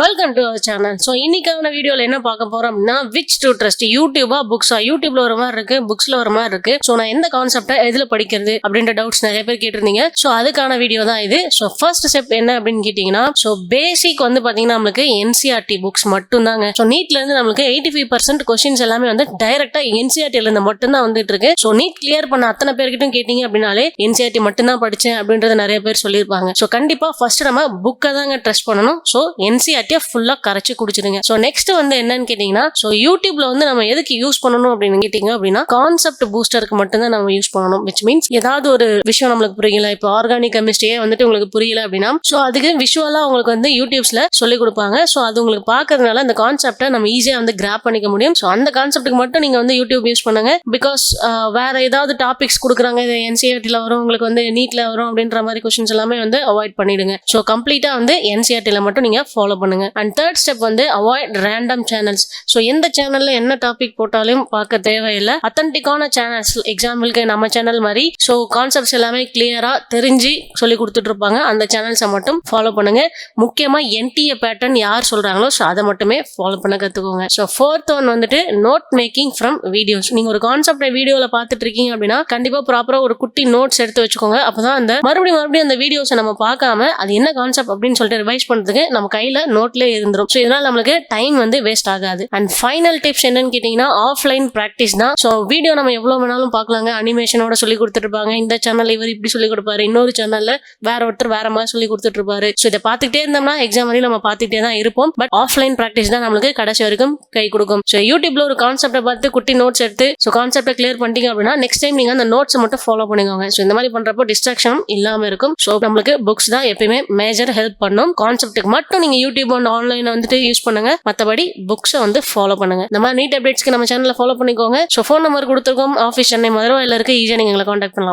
Welcome to our channel. So இன்னைக்கான வீடியோவில் என்ன பார்க்க போறோம் அப்படின்னா, விச் டு ட்ரஸ்ட், யூடியூபா புக்ஸா? யூடியூப்ல ஒரு மாதிரி இருக்கு, புக்ஸ்ல ஒரு மாதிரி இருக்கு. ஸோ நான் எந்த கான்செப்டை எதுல படிக்கிறது அப்படின்ற டவுட்ஸ் நிறைய பேர் கேட்டிருந்தீங்க. ஸோ அதுக்கான வீடியோ தான் இது. ஸோ ஃபர்ஸ்ட் ஸ்டெப் என்ன அப்படின்னு கேட்டீங்கன்னா, ஸோ பேசிக் வந்து பாத்தீங்கன்னா நம்மளுக்கு என்சிஆர்டி புக்ஸ் மட்டும் தாங்க. ஸோ நீட்ல இருந்து நம்மளுக்கு 85% கொஸ்டின்ஸ் எல்லாமே வந்து டைரக்டா என்சிஆர்டில இருந்து மட்டும் தான் வந்துட்டு இருக்கு. ஸோ நீட் கிளியர் பண்ண அத்தனை பேர்கிட்டும் கேட்டீங்க அப்படின்னாலே என்சிஆர்டி மட்டும் தான் படிச்சேன் அப்படின்றத நிறைய பேர் சொல்லியிருப்பாங்க. ஸோ கண்டிப்பா ஃபர்ஸ்ட் நம்ம புக்கை தாங்க ட்ரஸ்ட் பண்ணணும். ஸோ என்சிஆர்டி ஃபுல்லா கரைச்சு குடிச்சிருங்க. சோ நெக்ஸ்ட் வந்து என்னன்னு கேட்டீங்கன்னா, சோ யூடியூப்ல வந்து நம்ம எதுக்கு யூஸ் பண்ணணும் அப்படின்னு கேட்டீங்க அப்படின்னா, கான்செப்ட் பூஸ்டருக்கு மட்டும் தான் நம்ம யூஸ் பண்ணணும். விச் மீன்ஸ் ஏதாவது ஒரு விஷயம் நம்மளுக்கு புரியல, இப்போ ஆர்கானிக் கெமிஸ்ட்ரியே வந்துட்டு உங்களுக்கு புரியல அப்படின்னா, சோ அதுக்கு விஷுவலா உங்களுக்கு வந்து யூடியூப்ஸ்ல சொல்லி கொடுப்பாங்க. சோ அது உங்களுக்கு பாக்குறதுனால அந்த கான்செப்டை நம்ம ஈஸியா வந்து கிராப் பண்ணிக்க முடியும். சோ அந்த கான்செப்ட்டுக்கு மட்டும் நீங்க வந்து யூடியூப் யூஸ் பண்ணுங்க. பிகாஸ் வேற ஏதாவது டாபிக்ஸ் கொடுக்குறாங்க, இது என்சிஆர்டில வரும், உங்களுக்கு வந்து நீட்ல வரும் அப்படின்ற மாதிரி கொஸ்டின்ஸ் எல்லாமே வந்து அவாய்ட் பண்ணிடுங்க. சோ கம்ப்ளீட்டா வந்து என்சிஆர்டில மட்டும் நீங்க ஃபாலோ பண்ணுங்க. அண்ட் தேர்ட் ஸ்டெப் வந்து அவாய்ட் ரேண்டம் சேனல்ஸ். ஸோ எந்த சேனல்ல என்ன டாபிக் போட்டாலும் பார்க்க தேவையில்லை. அத்தன்டிக்கான சேனல்ஸ், எக்ஸாம்பிளுக்கு நம்ம சேனல் மாதிரி ஸோ கான்செப்ட்ஸ் எல்லாமே கிளியரா தெரிஞ்சு சொல்லி கொடுத்துட்டு இருப்பாங்க. அந்த சேனல்ஸை மட்டும் ஃபாலோ பண்ணுங்க. முக்கியமா என்டிஏ பேட்டர்ன் யார் சொல்றாங்களோ ஸோ அதை மட்டுமே ஃபாலோ பண்ண கத்துக்கோங்க. ஸோ ஃபோர்த் ஒன் வந்துட்டு நோட் மேக்கிங் ஃப்ரம் வீடியோஸ். நீங்க ஒரு கான்செப்ட் வீடியோல பார்த்துட்டு இருக்கீங்க அப்படின்னா கண்டிப்பா ப்ராப்பரா ஒரு குட்டி நோட்ஸ் எடுத்து வச்சுக்கோங்க. அப்பதான் அந்த மறுபடியும் அந்த வீடியோஸை நம்ம பார்க்காம அது என்ன கான்செப்ட் அப்படின்னு சொல்லிட்டு ரிவைஸ் பண்றதுக்கு நம்ம கையில நோட்ல இருந்துரும். ஸோ இதனால நம்மளுக்கு டைம் வந்து வேஸ்ட் ஆகாது. அண்ட் ஃபைனல் டிப்ஸ் என்னன்னு கேட்டீங்கன்னா, ஆஃப்லைன் பிராக்டிஸ் தான். ஸோ வீடியோ நம்ம எவ்வளவு வேணாலும் பார்க்கலாங்க. அனிமேஷனோட சொல்லி கொடுத்துட்டு இருப்பாங்க. இந்த சேனல் இவர் இப்படி சொல்லி கொடுப்பாரு, இன்னொரு சேனல்ல வேற ஒருத்தர் வேற மாதிரி சொல்லி கொடுத்துட்டு இருப்பாரு. ஸோ இதை பார்த்துக்கிட்டே இருந்தோம்னா எக்ஸாம் வரையும் நம்ம பார்த்துட்டே தான் இருப்போம். பட் ஆஃப்லைன் பிராக்டிஸ் தான் நம்மளுக்கு கடைசி வரைக்கும் கை கொடுக்கும். ஸோ யூடியூப்ல ஒரு கான்செப்டை பார்த்து குட்டி நோட்ஸ் எடுத்து ஸோ கான்செப்டை கிளியர் பண்ணிட்டீங்க அப்படின்னா நெக்ஸ்ட் டைம் நீங்க அந்த நோட்ஸ் மட்டும் ஃபாலோ பண்ணிக்கோங்க. ஸோ இந்த மாதிரி பண்றப்போ டிஸ்ட்ராக்ஷன் இல்லாம இருக்கும். ஸோ நம்மளுக்கு புக்ஸ் தான் எப்பயுமே மேஜர் ஹெல்ப் பண்ணும். கான்செப்ட்டுக்கு மட்டும் நீங்க யூடியூப் அண்ட் ஆன்லைன் வந்துட்டு யூஸ் பண்ணுங்க. மற்றபடி புக்ஸை வந்து ஃபாலோ பண்ணுங்க. இந்த மாதிரி நீட் அப்டேட்ஸ்க்கு நம்ம சேனலை ஃபாலோ பண்ணிக்கோங்க. ஸோ ஃபோன் நம்பர் கொடுத்துருக்கோம். ஆஃபீஸ் சென்னை மதுரை இருக்கு. ஈஸியாக நீங்க எங்களை கான்டாக்ட் பண்ணலாம்.